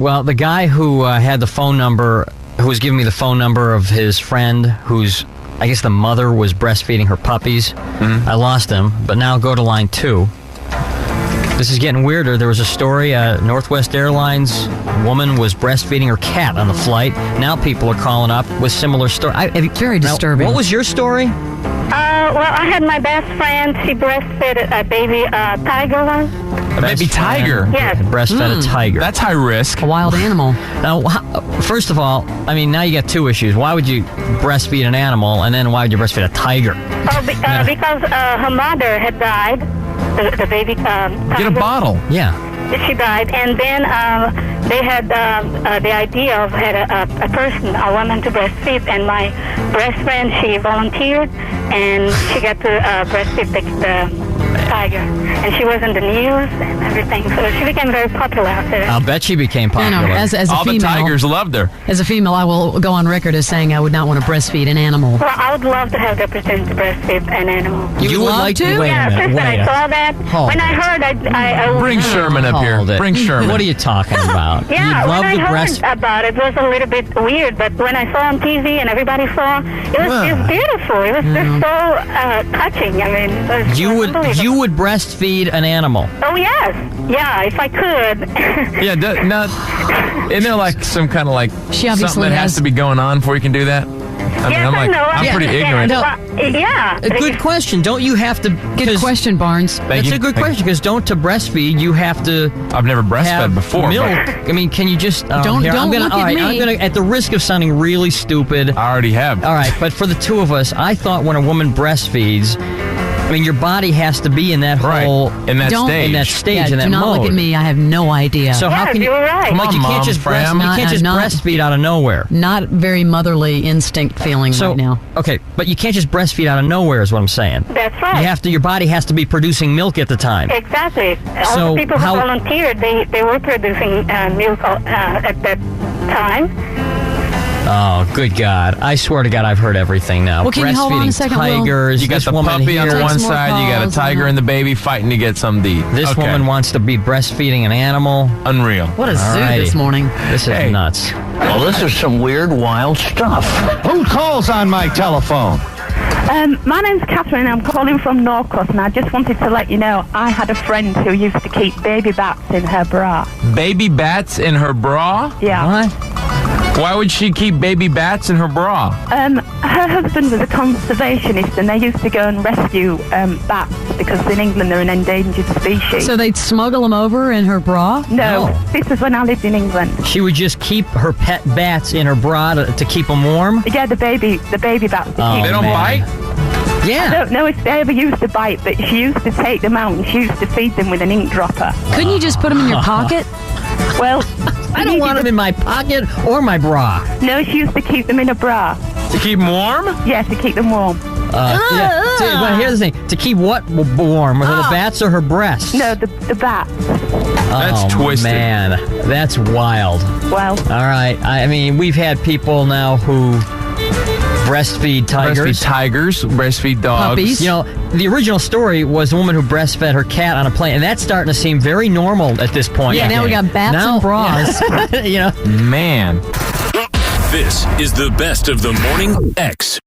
Well, the guy who had the phone number, who was giving me the phone number of his friend whose, I guess the mother was breastfeeding her puppies. I lost him, but now go to line 2. This is getting weirder. There was a story, Northwest Airlines woman was breastfeeding her cat on the flight. Now people are calling up with similar stories. Very disturbing. What was your story? Well, I had my best friend. She breastfed a baby tiger once. A baby tiger? Yes. Breastfed a tiger. That's high risk. A wild animal. Now, first of all, I mean, now you got 2 issues. Why would you breastfeed an animal, and then why would you breastfeed a tiger? Oh, because her mother had died. The baby tiger. Get a bottle. Yeah. She died, and then they had the idea of had a person, a woman, to breastfeed. And my best friend, she volunteered, and she got to breastfeed the tiger, and she was in the news and everything. So she became very popular after that. I'll bet she became popular. As a All female, the tigers loved her. As a female, I will go on record as saying I would not want to breastfeed an animal. Well, I would love to have the opportunity to breastfeed an animal. You would love like to? Wait Yeah, a minute. since Wait I a saw that, Hold when I heard, I Bring Sherman up here. Hold it. Bring Sherman. What are you talking about? Yeah, You'd love when to I breast. heard about it, it was a little bit weird, but when I saw on TV and everybody saw, it was beautiful. It was just so touching. I mean, it was unbelievable. You would breastfeed an animal. Oh, yes. Yeah, if I could. Yeah, isn't there like some kind of like She obviously something that has to be going on before you can do that? I mean, Yes, I know. I'm pretty ignorant. Yeah. A good question. Don't you have to? Good question, Barnes. Thank That's you. a good Thank question because to breastfeed you have to I've never breastfed have before. milk. But I mean, can you just Don't I'm gonna, look all at right, me. I'm gonna, at the risk of sounding really stupid. I already have. All right, but for the 2 of us, I thought when a woman breastfeeds, I mean, your body has to be in that whole in that Don't- stage. in that stage Yeah, in that do not mode. look at me. I have no idea. So how Yes, can you? you're right. Come Like on, you can't Mom, just Fram. you can't just I'm not- breastfeed out of nowhere. Not very motherly instinct feeling So right now. okay, but you can't just breastfeed out of nowhere, is what I'm saying. That's right. You have to. Your body has to be producing milk at the time. Exactly. All So the people who how- volunteered, they were producing milk at that time. Oh, good God! I swear to God, I've heard everything now. Well, can you hold on a Breastfeeding second, Will? tigers. You got this the woman puppy here. on Take one some more side, you got a calls, tiger and the baby fighting to get some to eat. This Okay. woman wants to be breastfeeding an animal. Unreal. What a zoo Alrighty. this morning. This is Hey. nuts. Well, this is some weird, wild stuff. Who calls on my telephone? My name's Catherine. I'm calling from Norcross, and I just wanted to let you know I had a friend who used to keep baby bats in her bra. Baby bats in her bra? Yeah. What? Why would she keep baby bats in her bra? Her husband was a conservationist, and they used to go and rescue bats because in England they're an endangered species. So they'd smuggle them over in her bra? no, this was when I lived in England. She would just keep her pet bats in her bra to keep them warm. Yeah, the baby bats. To Oh, keep They don't man. bite? I Yeah. don't know if they ever used to bite, but she used to take them out and she used to feed them with an ink dropper. Couldn't you just put them in your pocket? Well, I don't want them in my pocket or my bra. No, she used to keep them in a bra. To keep 'em warm? Yeah, to keep them warm. Yeah. See, but here's the thing: to keep what warm? Were the bats or her breasts? No, the bats. That's twisted. Man, that's wild. Well, All right. I mean, we've had people now who breastfeed tigers. Breastfeed tigers, breastfeed dogs. Puppies. You know, the original story was a woman who breastfed her cat on a plane, and that's starting to seem very normal at this point. Yeah, now we got bats Now- and bras. you know. Man. This is the best of the Morning X.